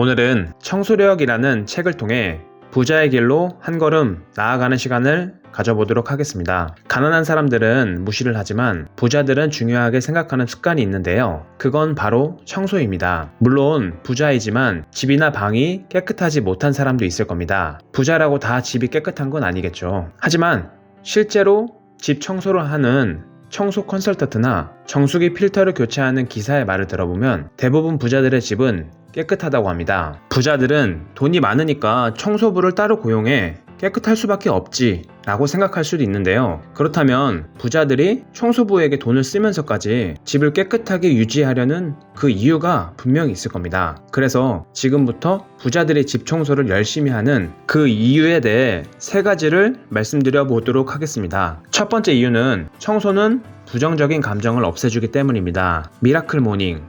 오늘은 청소력이라는 책을 통해 부자의 길로 한 걸음 나아가는 시간을 가져보도록 하겠습니다. 가난한 사람들은 무시를 하지만 부자들은 중요하게 생각하는 습관이 있는데요. 그건 바로 청소입니다. 물론 부자이지만 집이나 방이 깨끗하지 못한 사람도 있을 겁니다. 부자라고 다 집이 깨끗한 건 아니겠죠. 하지만 실제로 집 청소를 하는 청소 컨설턴트나 정수기 필터를 교체하는 기사의 말을 들어보면 대부분 부자들의 집은 깨끗하다고 합니다. 부자들은 돈이 많으니까 청소부를 따로 고용해 깨끗할 수밖에 없지 라고 생각할 수도 있는데요. 그렇다면 부자들이 청소부에게 돈을 쓰면서까지 집을 깨끗하게 유지하려는 그 이유가 분명히 있을 겁니다. 그래서 지금부터 부자들이 집 청소를 열심히 하는 그 이유에 대해 3가지를 말씀드려 보도록 하겠습니다. 첫 번째 이유는 청소는 부정적인 감정을 없애주기 때문입니다. 미라클 모닝,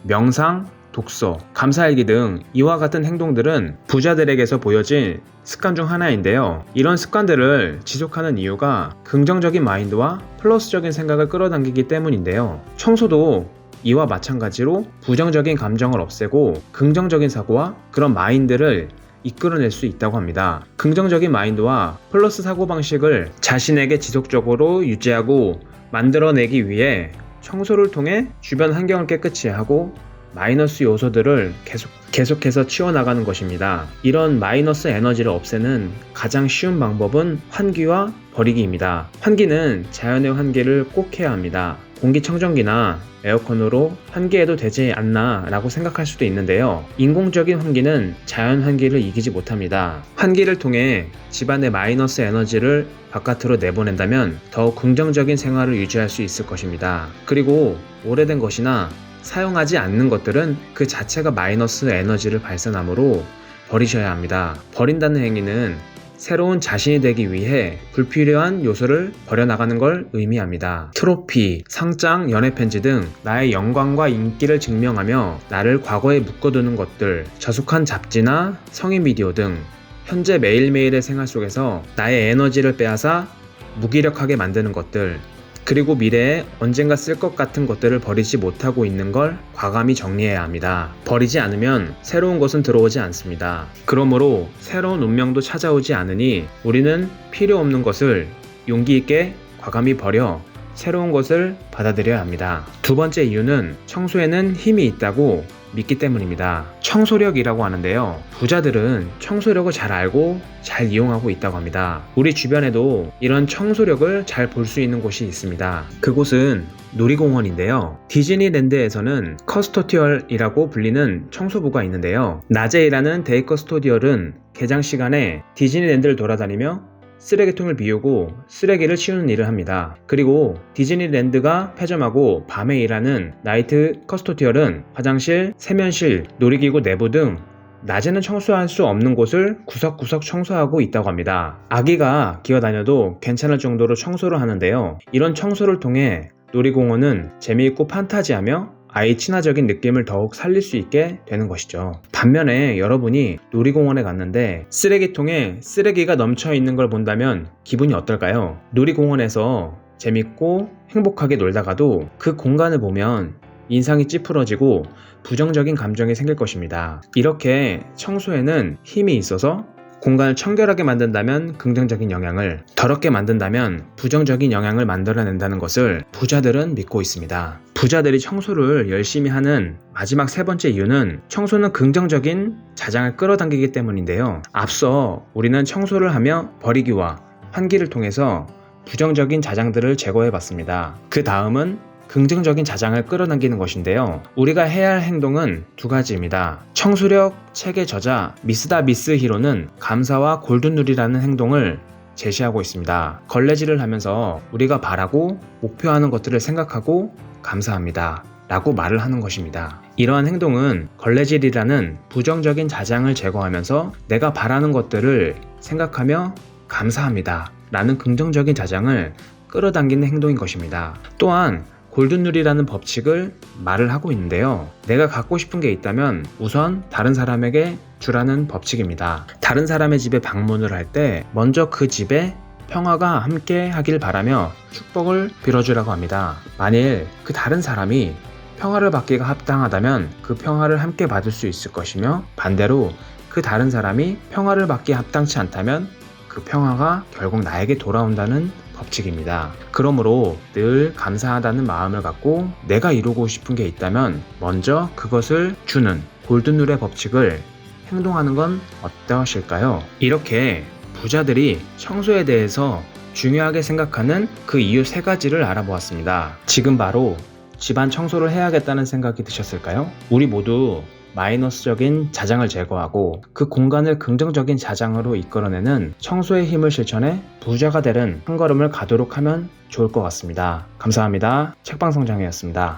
명상, 독서, 감사일기 등 이와 같은 행동들은 부자들에게서 보여진 습관 중 하나인데요. 이런 습관들을 지속하는 이유가 긍정적인 마인드와 플러스적인 생각을 끌어당기기 때문인데요. 청소도 이와 마찬가지로 부정적인 감정을 없애고 긍정적인 사고와 그런 마인드를 이끌어낼 수 있다고 합니다. 긍정적인 마인드와 플러스 사고방식을 자신에게 지속적으로 유지하고 만들어내기 위해 청소를 통해 주변 환경을 깨끗이 하고 마이너스 요소들을 계속해서 치워나가는 것입니다. 이런 마이너스 에너지를 없애는 가장 쉬운 방법은 환기와 버리기입니다. 환기는 자연의 환기를 꼭 해야 합니다. 공기청정기나 에어컨으로 환기해도 되지 않나 라고 생각할 수도 있는데요. 인공적인 환기는 자연 환기를 이기지 못합니다. 환기를 통해 집안의 마이너스 에너지를 바깥으로 내보낸다면 더욱 긍정적인 생활을 유지할 수 있을 것입니다. 그리고 오래된 것이나 사용하지 않는 것들은 그 자체가 마이너스 에너지를 발산하므로 버리셔야 합니다. 버린다는 행위는 새로운 자신이 되기 위해 불필요한 요소를 버려나가는 걸 의미합니다. 트로피, 상장, 연애편지 등 나의 영광과 인기를 증명하며 나를 과거에 묶어두는 것들, 저속한 잡지나 성인 비디오 등 현재 매일매일의 생활 속에서 나의 에너지를 빼앗아 무기력하게 만드는 것들, 그리고 미래에 언젠가 쓸 것 같은 것들을 버리지 못하고 있는 걸 과감히 정리해야 합니다. 버리지 않으면 새로운 것은 들어오지 않습니다. 그러므로 새로운 운명도 찾아오지 않으니 우리는 필요 없는 것을 용기 있게 과감히 버려 새로운 것을 받아들여야 합니다. 두 번째 이유는 청소에는 힘이 있다고 믿기 때문입니다. 청소력이라고 하는데요. 부자들은 청소력을 잘 알고 잘 이용하고 있다고 합니다. 우리 주변에도 이런 청소력을 잘 볼 수 있는 곳이 있습니다. 그곳은 놀이공원인데요. 디즈니랜드에서는 커스토디얼이라고 불리는 청소부가 있는데요. 낮에 일하는 데이 커스토디얼은 개장 시간에 디즈니랜드를 돌아다니며 쓰레기통을 비우고 쓰레기를 치우는 일을 합니다. 그리고 디즈니랜드가 폐점하고 밤에 일하는 나이트 커스토디얼은 화장실, 세면실, 놀이기구 내부 등 낮에는 청소할 수 없는 곳을 구석구석 청소하고 있다고 합니다. 아기가 기어다녀도 괜찮을 정도로 청소를 하는데요. 이런 청소를 통해 놀이공원은 재미있고 판타지하며 아이 친화적인 느낌을 더욱 살릴 수 있게 되는 것이죠. 반면에 여러분이 놀이공원에 갔는데 쓰레기통에 쓰레기가 넘쳐 있는 걸 본다면 기분이 어떨까요? 놀이공원에서 재밌고 행복하게 놀다가도 그 공간을 보면 인상이 찌푸러지고 부정적인 감정이 생길 것입니다. 이렇게 청소에는 힘이 있어서 공간을 청결하게 만든다면 긍정적인 영향을, 더럽게 만든다면 부정적인 영향을 만들어낸다는 것을 부자들은 믿고 있습니다. 부자들이 청소를 열심히 하는 마지막 3번째 이유는 청소는 긍정적인 자장을 끌어당기기 때문인데요. 앞서 우리는 청소를 하며 버리기와 환기를 통해서 부정적인 자장들을 제거해봤습니다. 그 다음은 긍정적인 자장을 끌어당기는 것인데요. 우리가 해야 할 행동은 2가지입니다. 청소력 책의 저자 미스다 미스 히로는 감사와 골든룰이라는 행동을 제시하고 있습니다. 걸레질을 하면서 우리가 바라고 목표하는 것들을 생각하고 감사합니다 라고 말을 하는 것입니다. 이러한 행동은 걸레질이라는 부정적인 자장을 제거하면서 내가 바라는 것들을 생각하며 감사합니다 라는 긍정적인 자장을 끌어당기는 행동인 것입니다. 또한 골든룰이라는 법칙을 말을 하고 있는데요. 내가 갖고 싶은 게 있다면 우선 다른 사람에게 주라는 법칙입니다. 다른 사람의 집에 방문을 할 때 먼저 그 집에 평화가 함께 하길 바라며 축복을 빌어주라고 합니다. 만일 그 다른 사람이 평화를 받기가 합당하다면 그 평화를 함께 받을 수 있을 것이며, 반대로 그 다른 사람이 평화를 받기에 합당치 않다면 그 평화가 결국 나에게 돌아온다는 법칙입니다. 그러므로 늘 감사하다는 마음을 갖고 내가 이루고 싶은 게 있다면 먼저 그것을 주는 골든룰의 법칙을 행동하는 건 어떠실까요? 이렇게 부자들이 청소에 대해서 중요하게 생각하는 그 이유 3가지를 알아보았습니다. 지금 바로 집안 청소를 해야겠다는 생각이 드셨을까요? 우리 모두 마이너스적인 자장을 제거하고 그 공간을 긍정적인 자장으로 이끌어내는 청소의 힘을 실천해 부자가 되는 한 걸음을 가도록 하면 좋을 것 같습니다. 감사합니다. 책방성장이었습니다.